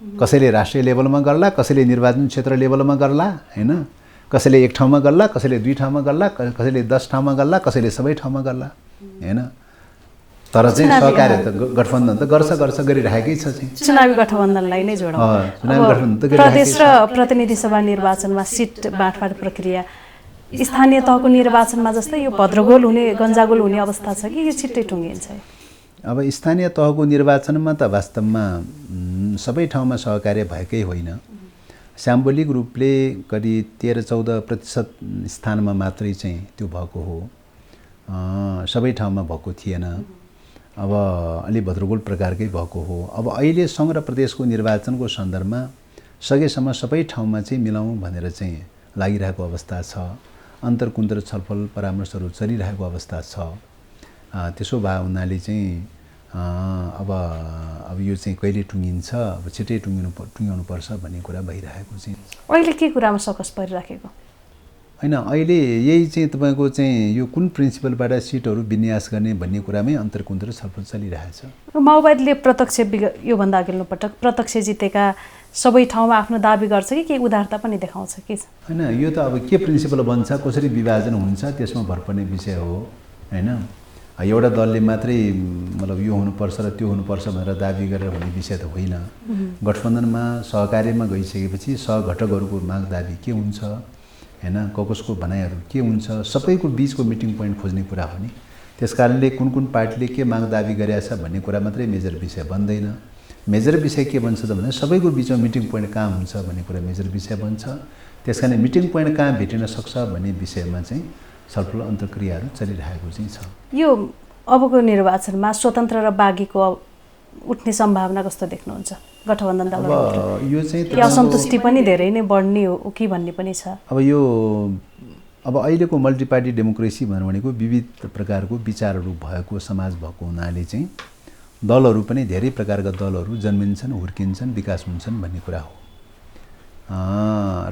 Speaker 2: कसैले राष्ट्रिय लेभलमा गर्ला, कसैले निर्वाचन क्षेत्र लेभलमा गर्ला हैन, कसैले एक ठाउँमा गर्ला, कसैले दुई ठाउँमा गर्ला, कसैले 10 ठाउँमा गर्ला, कसैले सबै ठाउँमा गर्ला हैन। तर चाहिँ सहकार्य त गठबन्धन त गर्छ गरिरहेकै छ चाहिँ।
Speaker 1: चुनावी गठबन्धनलाई नै जोडौँ। प्रदेश र प्रतिनिधि सभा निर्वाचनमा सिट बाँडफाँड प्रक्रिया स्थानीय तहको निर्वाचनमा जस्तै यो भद्रगोल हुने गन्जागोल हुने अवस्था छ कि यो छिट्टै टुङ्गिन्छ?
Speaker 2: अब स्थानीय तहको निर्वाचनमा त वास्तवमा सबै ठाउँमा सहकार्य भएकै होइन। साम्बोलिक रूपले करिब 13-14% स्थानमा मात्रै चाहिँ त्यो भएको हो, सबै ठाउँमा भएको थिएन। अब अलि भद्रगोल प्रकारकै भएको हो। अब अहिले सङ्घ र प्रदेशको निर्वाचनको सन्दर्भमा सकेसम्म सबै ठाउँमा चाहिँ मिलाउँ भनेर चाहिँ लागिरहेको अवस्था छ। अन्तर्कुन्तर छलफल परामर्शहरू चलिरहेको अवस्था छ। त्यसो भए हुनाले चाहिँ अब यो चाहिँ कहिले टुङ्गिन्छ, अब छिटै टुङ्गाउनुपर्छ भन्ने कुरा भइरहेको चाहिँ।
Speaker 1: अहिले के कुरामा सकस परिराखेको
Speaker 2: होइन? अहिले यही चाहिँ तपाईँको चाहिँ यो कुन प्रिन्सिपलबाट सिटहरू विन्यास गर्ने भन्ने कुरामै अन्तर्कुन्तर छलफल चलिरहेछ।
Speaker 1: माओवादीले प्रत्यक्ष योभन्दा अघिल्लो पटक प्रत्यक्ष जितेका सबै ठाउँमा आफ्नो दाबी गर्छ कि केही उदारता पनि देखाउँछ कि
Speaker 2: होइन? यो त अब के प्रिन्सिपल बन्छ, कसरी विभाजन हुन्छ त्यसमा भर पर्ने विषय हो हैन। एउटा दलले मात्रै मतलब यो हुनुपर्छ र त्यो हुनुपर्छ भनेर दाबी गरेर हुने विषय त होइन। गठबन्धनमा सहकार्यमा गइसकेपछि सहघटकहरूको माग दाबी के हुन्छ हैन, कसको भनाइहरू के हुन्छ, सबैको बिचको मिटिङ पोइन्ट खोज्ने कुरा हो नि। त्यसकारणले कुन पार्टीले के माग दाबी गरेछ भन्ने कुरा मात्रै मेजर विषय बन्दैन। मेजर विषय के बन्छ त भने सबैको बिचमा मिटिङ पोइन्ट कहाँ हुन्छ भन्ने कुरा मेजर विषय बन्छ। त्यसकारण मिटिङ पोइन्ट कहाँ भेटिन सक्छ भन्ने विषयमा चाहिँ छलफल अन्तर्क्रियाहरू चलिरहेको चाहिँ छ।
Speaker 1: यो अबको निर्वाचनमा स्वतन्त्र र बागीको उठ्ने सम्भावना कस्तो देख्नुहुन्छ गठबन्धन दलहरू?
Speaker 2: अब यो चाहिँ
Speaker 1: कि असन्तुष्टि पनि धेरै नै बढ्ने हो कि भन्ने पनि छ।
Speaker 2: अब अहिलेको मल्टी पार्टी डेमोक्रेसी भनेको विविध प्रकारको विचारहरू भएको समाज भएको हुनाले चाहिँ दलहरू पनि धेरै प्रकारका दलहरू जन्मिन्छन्, हुर्किन्छन्, विकास हुन्छन् भन्ने कुरा हो।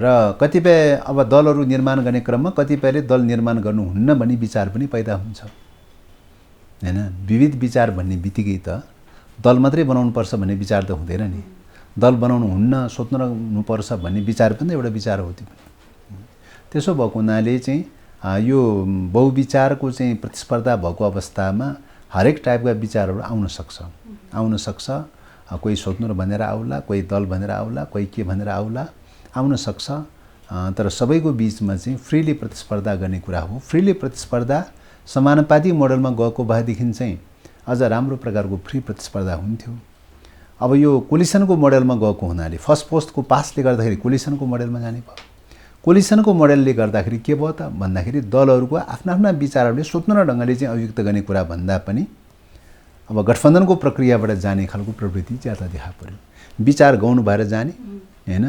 Speaker 2: र कतिपय अब दलहरू निर्माण गर्ने क्रममा कतिपयले दल निर्माण गर्नुहुन्न भन्ने विचार पनि पैदा हुन्छ हैन। विविध विचार भन्ने बित्तिकै त दल मात्रै बनाउनुपर्छ भन्ने विचार त हुँदैन नि। दल बनाउनु हुन्न, सोच्नुपर्छ भन्ने विचार पनि एउटा विचार हो। त्यो त्यसो भएको हुनाले चाहिँ यो बहुविचारको चाहिँ प्रतिस्पर्धा भएको अवस्थामा हरेक टाइपका विचारहरू आउन सक्छ। कोही स्वतन्त्र भनेर आउला, कोही दल भनेर आउला, कोही के भनेर आउन सक्छ। तर सबैको बिचमा चाहिँ फ्रीली प्रतिस्पर्धा गर्ने कुरा हो। फ्रीली प्रतिस्पर्धा समानुपातिक मोडलमा गएको भएदेखि चाहिँ अझ राम्रो प्रकारको फ्री प्रतिस्पर्धा हुन्थ्यो। अब यो कोलिसनको मोडलमा गएको हुनाले फर्स्ट पोस्टको पासले गर्दाखेरि कोलिसनको मोडलमा जाने भयो। कोलिसनको मोडलले गर्दाखेरि के भयो त भन्दाखेरि दलहरूको आफ्ना विचारहरूले स्वतन्त्र ढङ्गले चाहिँ अभिव्यक्त गर्ने कुरा भन्दा पनि अब गठबन्धनको प्रक्रियाबाट जाने खालको प्रवृत्ति ज्यादा देखा पर्यो। विचार गौण भएर जाने हैन,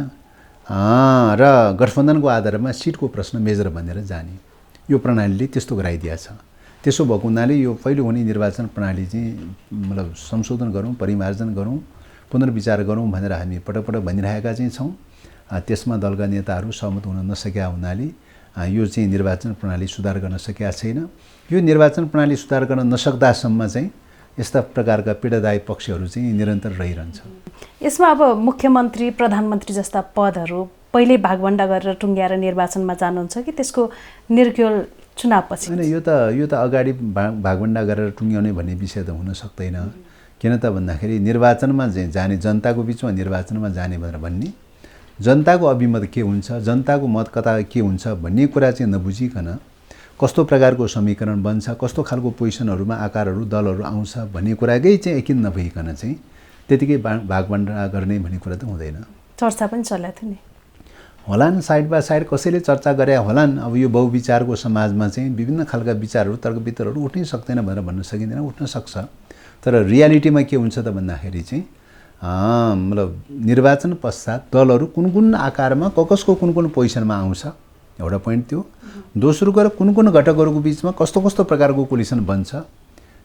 Speaker 2: र गठबन्धनको आधारमा सिटको प्रश्न मेजर भनेर जाने, यो प्रणालीले त्यस्तो गराइदिएको छ। त्यसो भएको हुनाले यो पहिलो हुने निर्वाचन प्रणाली चाहिँ मतलब संशोधन गरौँ, परिमार्जन गरौँ, पुनर्विचार गरौँ भनेर हामी पटक पटक भनिरहेका चाहिँ छौँ। त्यसमा दलका नेताहरू सहमत हुन नसकेका हुनाले यो चाहिँ निर्वाचन प्रणाली सुधार गर्न सकेका छैन। यो निर्वाचन प्रणाली सुधार गर्न नसक्दासम्म चाहिँ यस्ता प्रकारका पीडादायी पक्षहरू चाहिँ निरन्तर रहिरहन्छ।
Speaker 1: यसमा अब मुख्यमन्त्री, प्रधानमन्त्री जस्ता पदहरू पहिले भागभण्डा गरेर टुङ्ग्याएर निर्वाचनमा जानुहुन्छ कि त्यसको निर्क्युल चुनावपछि?
Speaker 2: हैन, यो त अगाडि भागभण्डा गरेर टुङ्ग्याउने भन्ने विषय त हुन सक्दैन। किन त भन्दाखेरि निर्वाचनमा जाने, जनताको बिचमा निर्वाचनमा जाने भनेर भन्ने, जनताको अभिमत के हुन्छ, जनताको मत कता के हुन्छ भन्ने कुरा चाहिँ नबुझिकन कस्तो प्रकारको समीकरण बन्छ, कस्तो खालको पोजिसनहरूमा आकारहरू दलहरू आउँछ भन्ने कुराकै चाहिँ यकिन नभइकन चाहिँ त्यतिकै भागभण्डा गर्ने भन्ने कुरा त हुँदैन।
Speaker 1: चर्चा पनि चलेको थियो नि
Speaker 2: होलान्, साइड बाई साइड कसैले चर्चा गरे होलान्। अब यो बहुविचारको समाजमा चाहिँ विभिन्न खालका विचारहरू, तर्कवितर्कहरू उठ्नै सक्दैन भनेर भन्न सकिँदैन, उठ्न सक्छ। तर रियालिटीमा के हुन्छ त भन्दाखेरि चाहिँ मतलब निर्वाचन पश्चात दलहरू कुन आकारमा कसको कुन पोजिसनमा आउँछ, एउटा पोइन्ट त्यो। दोस्रो कुरा कुन घटकहरूको बिचमा कस्तो प्रकारको कोलिसन बन्छ,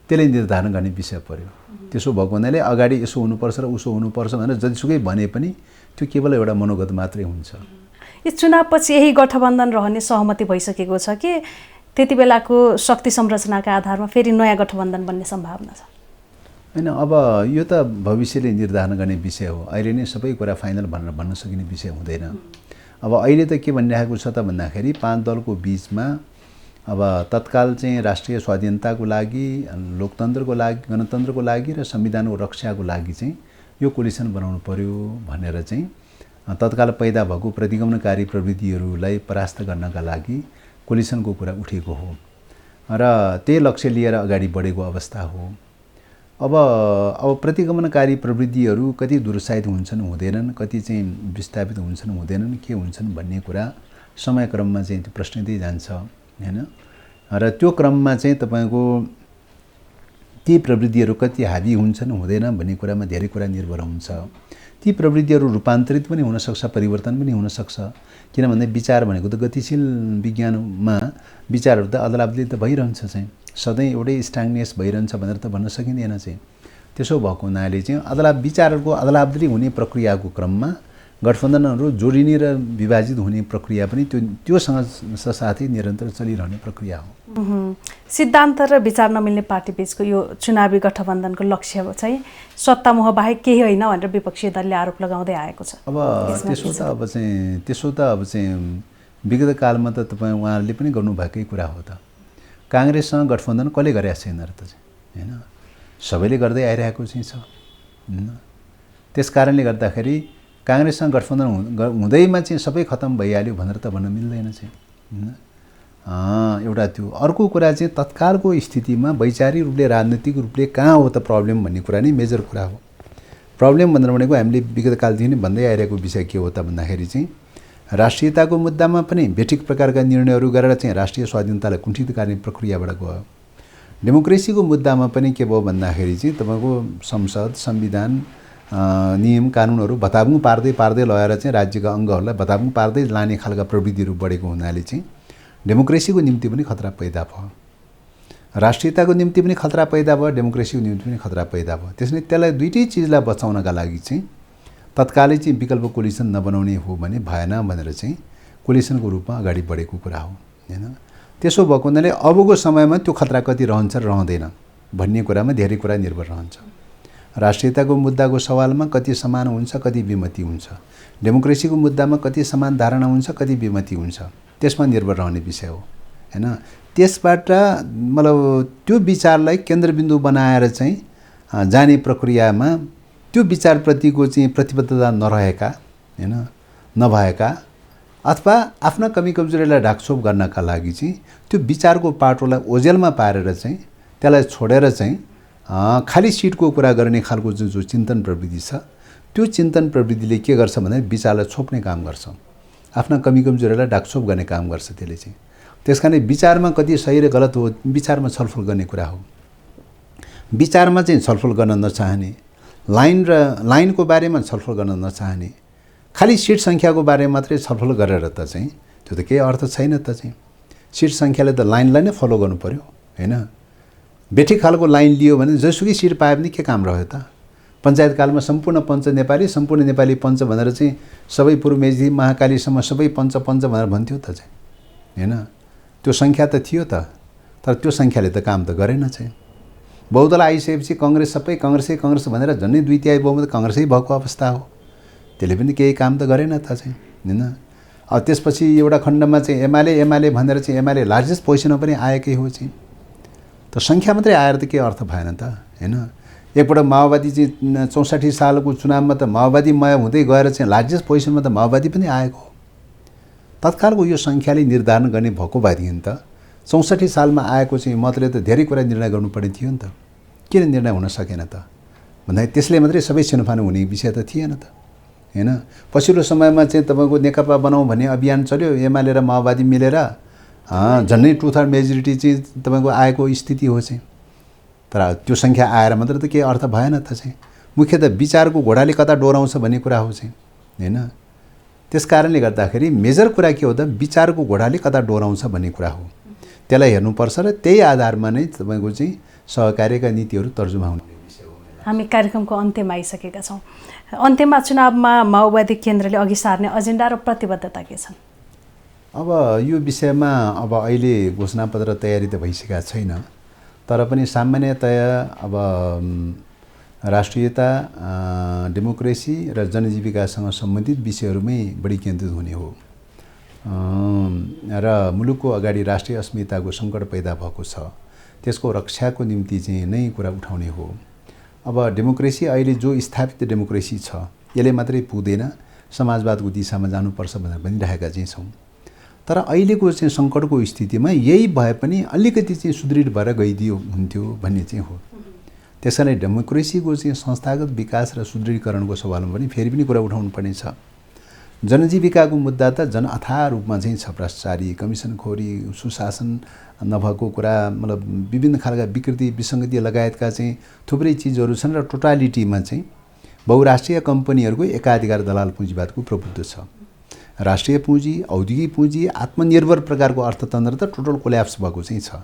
Speaker 2: त्यसले निर्धारण गर्ने विषय पर्यो। त्यसो भएको हुनाले अगाडि यसो हुनुपर्छ र उसो हुनुपर्छ भनेर जतिसुकै भने पनि त्यो केवल एउटा मनोगत मात्रै हुन्छ।
Speaker 1: यो चुनावपछि यही गठबन्धन रहने सहमति भइसकेको छ कि त्यति बेलाको शक्ति संरचनाका आधारमा फेरि नयाँ गठबन्धन बन्ने सम्भावना छ?
Speaker 2: हैन, अब यो त भविष्यले निर्धारण गर्ने विषय हो। अहिले नै सबै कुरा फाइनल भनेर भन्न सकिने विषय हुँदैन। अब अहिले त के भनिरहेको छ त भन्दाखेरि 5 दलको बिचमा अब तत्काल चाहिँ राष्ट्रिय स्वाधीनताको लागि, लोकतन्त्रको लागि, गणतन्त्रको लागि र संविधानको रक्षाको लागि चाहिँ यो कोलिसन बनाउनु पर्यो भनेर चाहिँ तत्काल पैदा भएको प्रतिगमनकारी प्रवृत्तिहरूलाई परास्त गर्नका लागि कोलिसनको कुरा उठेको हो र त्यही लक्ष्य लिएर अगाडि बढेको अवस्था हो। अब प्रतिगमनकारी प्रवृत्तिहरू कति दुरुत्साहित हुन्छन्, हुँदैनन्, कति चाहिँ विस्थापित हुन्छन्, हुँदैनन्, के हुन्छन् भन्ने कुरा समयक्रममा चाहिँ त्यो प्रश्निँदै जान्छ हैन। र त्यो क्रममा चाहिँ तपाईको ती प्रवृत्तिहरू कति हावी हुन्छन्, हुँदैन भन्ने कुरामा धेरै कुरा निर्भर हुन्छ। ती प्रवृत्तिहरू रूपान्तरित पनि हुन सक्छ, परिवर्तन पनि हुन सक्छ। किनभने विचार भनेको त गतिशील विज्ञानमा विचारहरू त अदलाबदली त भइरहन्छ, चाहिँ सधैँ एउटै स्ट्याङ्नेस भइरहन्छ भनेर त भन्न सकिँदैन। चाहिँ त्यसो भएको हुनाले चाहिँ विचारहरूको अदलाबदली हुने प्रक्रियाको क्रममा गठबन्धनहरू जोडिने र विभाजित हुने प्रक्रिया पनि त्योसँग साथै निरन्तर चलिरहने प्रक्रिया हो।
Speaker 1: सिद्धान्त र विचार नमिल्ने पार्टी बीचको यो चुनावी गठबन्धनको लक्ष्य चाहिँ सत्तामोह बाहेक केही होइन भनेर विपक्षी दलले आरोप लगाउँदै आएको छ।
Speaker 2: अब त्यसो त अब चाहिँ विगत कालमा त तपाईँ उहाँहरूले पनि गर्नुभएकै कुरा हो त। काङ्ग्रेससँग गठबन्धन कसले गरेको छैन र त चाहिँ हैन, सबैले गर्दै आइरहेको चाहिँ छ। त्यस कारणले गर्दाखेरि काङ्ग्रेससँग गठबन्धन हुँदैमा चाहिँ सबै खतम भइहाल्यो भनेर त भन्न मिल्दैन चाहिँ एउटा त्यो। अर्को कुरा चाहिँ तत्कालको स्थितिमा वैचारिक रूपले, राजनीतिक रूपले कहाँ हो त प्रब्लम भन्ने कुरा नै मेजर कुरा हो। प्रब्लम भनेर भनेको हामीले विगत कालदेखि नै भन्दै आइरहेको विषय के हो त भन्दाखेरि चाहिँ राष्ट्रियताको मुद्दामा पनि बेठिक प्रकारका निर्णयहरू गरेर चाहिँ राष्ट्रिय स्वाधीनतालाई कुण्ठित गर्ने प्रक्रियाबाट गयो। डेमोक्रेसीको मुद्दामा पनि के भयो भन्दाखेरि चाहिँ तपाईँको संसद संविधान नियम कानुनहरू भताभुङ पार्दै लगेर चाहिँ राज्यका अङ्गहरूलाई भताभुङ पार्दै लाने खालका प्रवृत्तिहरू बढेको हुनाले चाहिँ डेमोक्रेसीको निम्ति पनि खतरा पैदा भयो, राष्ट्रियताको निम्ति पनि खतरा पैदा भयो, डेमोक्रेसीको निम्ति पनि खतरा पैदा भयो। त्यसैले त्यसलाई दुईटै चिजलाई बचाउनका लागि चाहिँ तत्कालै चाहिँ विकल्प कोलिसन नबनाउने हो भने भएन भनेर चाहिँ कोलिसनको रूपमा अगाडि बढेको कुरा हो हैन। त्यसो भएको हुनाले अबको समयमा त्यो खतरा कति रहन्छ र रहँदैन भन्ने कुरामा धेरै कुरा निर्भर रहन्छ। राष्ट्रियताको मुद्दाको सवालमा कति समान हुन्छ, कति विमति हुन्छ, डेमोक्रेसीको मुद्दामा कति समान धारणा हुन्छ, कति विमति हुन्छ, त्यसमा निर्भर रहने विषय हो हैन। त्यसबाट मतलब त्यो विचारलाई केन्द्रबिन्दु बनाएर चाहिँ जाने प्रक्रियामा त्यो विचारप्रतिको चाहिँ प्रतिबद्धता नरहेका हैन नभएका अथवा आफ्ना कमी कमजोरीलाई ढाकछोप गर्नका लागि चाहिँ त्यो विचारको पाटोलाई ओझेलमा पारेर चाहिँ त्यसलाई छोडेर चाहिँ खाली सिटको कुरा गर्ने खालको जो चिन्तन प्रवृत्ति छ, त्यो चिन्तन प्रवृत्तिले के गर्छ भने विचारलाई छोप्ने काम गर्छ, आफ्ना कमी कमजोरीलाई ढाकछोप गर्ने काम गर्छ त्यसले चाहिँ। त्यसकारण विचारमा कति सही र गलत हो विचारमा छलफल गर्ने कुरा हो। विचारमा चाहिँ छलफल गर्न नचाहने, लाइनको बारेमा छलफल गर्न नचाहने, खाली सिट सङ्ख्याको बारेमा मात्रै छलफल गरेर त चाहिँ त्यो त केही अर्थ छैन त चाहिँ। सिट सङ्ख्याले त लाइनलाई नै फलो गर्नु पर्यो हैन। बेठी खालको लाइन लियो भने जसुकै सिट पाए पनि के काम रह्यो त। पञ्चायतकालमा सम्पूर्ण पञ्च नेपाली, सम्पूर्ण नेपाली पञ्च भनेर चाहिँ सबै पूर्वमेजी महाकालीसम्म सबै पञ्च भनेर भन्थ्यो त चाहिँ हैन। त्यो सङ्ख्या त थियो त, तर त्यो सङ्ख्याले त काम त गरेन चाहिँ। बहुदल आइसकेपछि काङ्ग्रेस सबै काङ्ग्रेस भनेर झन्डै 2/3 बहुमत काङ्ग्रेसै भएको अवस्था हो। त्यसले पनि केही काम त गरेन त चाहिँ हैन। अब त्यसपछि एउटा खण्डमा चाहिँ एमाले भनेर चाहिँ एमाले लार्जेस्ट पोजिसनमा पनि आएकै हो चाहिँ। त सङ्ख्या मात्रै आएर त के अर्थ भएन त हैन। एकपल्ट माओवादी चाहिँ 64 सालको चुनावमा त माओवादीमय हुँदै गएर चाहिँ लार्जेस्ट पोजिसनमा त माओवादी पनि आएको हो। तत्कालको यो सङ्ख्याले निर्धारण गर्ने भएको भएदेखि त 64 सालमा आएको चाहिँ मतले त धेरै कुरा निर्णय गर्नुपर्ने थियो नि त। किन निर्णय हुन सकेन त भन्दाखेरि त्यसले मात्रै सबै छिनोफानो हुने विषय त थिएन त हैन। पछिल्लो समयमा चाहिँ तपाईँको नेकपा बनाऊ भन्ने अभियान चल्यो, एमाले र माओवादी मिलेर झन्डै 2/3 मेजोरिटी चाहिँ तपाईँको आएको स्थिति हो चाहिँ। तर त्यो सङ्ख्या आएर मात्र त केही अर्थ भएन त चाहिँ। मुख्यतः विचारको घोडाले कता डोराउँछ भन्ने कुरा हो चाहिँ हैन। त्यस कारणले गर्दाखेरि मेजर कुरा के हो त विचारको घोडाले कता डोराउँछ भन्ने कुरा हो। त्यसलाई हेर्नुपर्छ र त्यही आधारमा नै तपाईँको चाहिँ सहकार्यका नीतिहरू तर्जुमा हुने विषय हो।
Speaker 1: हामी कार्यक्रमको अन्त्यमा आइसकेका छौँ। अन्त्यमा चुनावमा माओवादी केन्द्रले अघि सार्ने एजेन्डा र प्रतिबद्धता के छन्?
Speaker 2: अब यो विषयमा अब अहिले घोषणापत्र तयारी त भइसकेका छैन, तर पनि सामान्यतया अब राष्ट्रियता, डेमोक्रेसी र जनजीविकासँग सम्बन्धित विषयहरूमै बढी केन्द्रित हुने हो र मुलुकको अगाडि राष्ट्रिय अस्मिताको सङ्कट पैदा भएको छ, त्यसको रक्षाको निम्ति चाहिँ नै कुरा उठाउने हो। अब डेमोक्रेसी अहिले जो स्थापित डेमोक्रेसी छ यसले मात्रै पुग्दैन, समाजवादको दिशामा जानुपर्छ भनेर भनिरहेका चाहिँ छौँ। तर अहिलेको चाहिँ सङ्कटको स्थितिमा यही भए पनि अलिकति चाहिँ सुदृढ भएर गइदियो हुन्थ्यो भन्ने चाहिँ हो। त्यसैले डेमोक्रेसीको चाहिँ संस्थागत विकास र सुदृढीकरणको सवालमा पनि फेरि पनि कुरा उठाउनु पर्ने छ। जनजीविकाको मुद्दा त जन अथाह रूपमा चाहिँ छ। भ्रष्टाचारी, कमिसनखोरी, सुशासन नभएको कुरा, मतलब विभिन्न खालका विकृति विसङ्गति लगायतका चाहिँ थुप्रै चिजहरू छन् र टोटालिटीमा चाहिँ बहुराष्ट्रिय कम्पनीहरूको एकाधिकार दलाल पुँजीवादको प्रभुत्व छ। राष्ट्रिय पुँजी, औद्योगिक पुँजी, आत्मनिर्भर प्रकारको अर्थतन्त्र त टोटल कोल्याप्स भएको चाहिँ छ।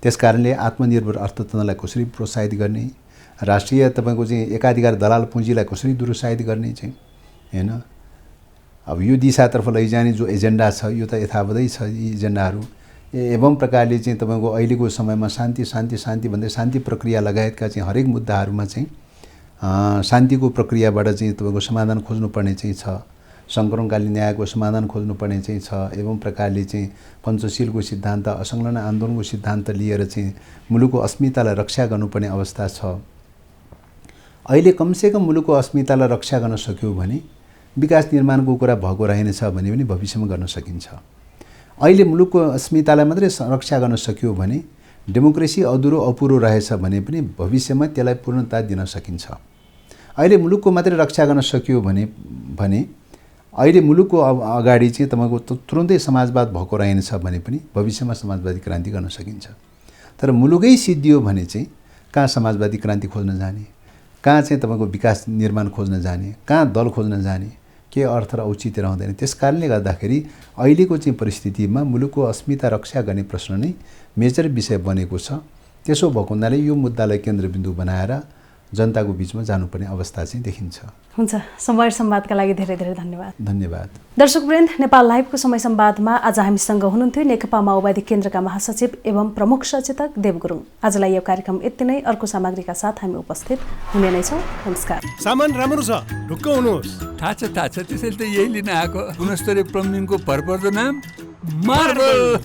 Speaker 2: त्यसकारणले आत्मनिर्भर अर्थतन्त्रलाई कसरी प्रोत्साहित गर्ने, राष्ट्रिय तपाईँको चाहिँ एकाधिकार दलाल पुँजीलाई कसरी दुरुत्साहित गर्ने चाहिँ हैन। अब यो दिशातर्फ लैजाने जो एजेन्डा छ यो त यथावतै छ। यी एजेन्डाहरू एवं प्रकारले चाहिँ तपाईँको अहिलेको समयमा शान्ति भन्दै शान्ति प्रक्रिया लगायतका चाहिँ हरेक मुद्दाहरूमा चाहिँ शान्तिको प्रक्रियाबाट चाहिँ तपाईँको समाधान खोज्नुपर्ने चाहिँ छ। सङ्करणकालीन न्यायको समाधान खोज्नुपर्ने चाहिँ छ। एवं प्रकारले चाहिँ पञ्चशीलको सिद्धान्त, असंलग्न आन्दोलनको सिद्धान्त लिएर चाहिँ मुलुकको अस्मितालाई रक्षा गर्नुपर्ने अवस्था छ। अहिले कमसेकम मुलुकको अस्मितालाई रक्षा गर्न सक्यो भने विकास निर्माणको कुरा भएको रहेनछ भने पनि भविष्यमा गर्न सकिन्छ। अहिले मुलुकको अस्मितालाई मात्रै रक्षा गर्न सक्यो भने डेमोक्रेसी अधुरो अपुरो रहेछ भने पनि भविष्यमा त्यसलाई पूर्णता दिन सकिन्छ। अहिले मुलुकको मात्रै रक्षा गर्न सक्यो भने अहिले मुलुकको अगाडि चाहिँ तपाईँको तुरुन्तै समाजवाद भएको रहेनछ भने पनि भविष्यमा समाजवादी क्रान्ति गर्न सकिन्छ। तर मुलुकै सिद्धियो भने चाहिँ कहाँ समाजवादी क्रान्ति खोज्न जाने, कहाँ चाहिँ तपाईँको विकास निर्माण खोज्न जाने, कहाँ दल खोज्न जाने, के अर्थ र औचित्य रहँदैन। त्यस कारणले गर्दाखेरि अहिलेको चाहिँ परिस्थितिमा मुलुकको अस्मिता रक्षा गर्ने प्रश्न नै मेजर विषय बनेको छ। त्यसो भएको हुनाले यो मुद्दालाई केन्द्रबिन्दु बनाएर जनताको बिचमा जानुपर्ने अवस्था चाहिँ देखिन्छ।
Speaker 1: हुन्छ, समय संवादका लागि धेरै धेरै धन्यवाद।
Speaker 2: धन्यवाद।
Speaker 1: दर्शकवृन्द, नेपाल लाइभको समय संवादमा आज हामीसँग हुनुहुन्थ्यो नेकपा माओवादी केन्द्रका महासचिव एवं प्रमुख सचेतक देव गुरुङ। आजलाई यो कार्यक्रम यति नै। अर्को सामग्रीका साथ हामी उपस्थित हुने नै छौँ। नमस्कार।
Speaker 3: सामान राम्रो छ, ढुक्क हुनुहोस्।
Speaker 4: थाहा छ त्यसैले त यही लिन आएको। गुणस्तरीय प्लम्बिङको भरपर्दो नाम मार्बल।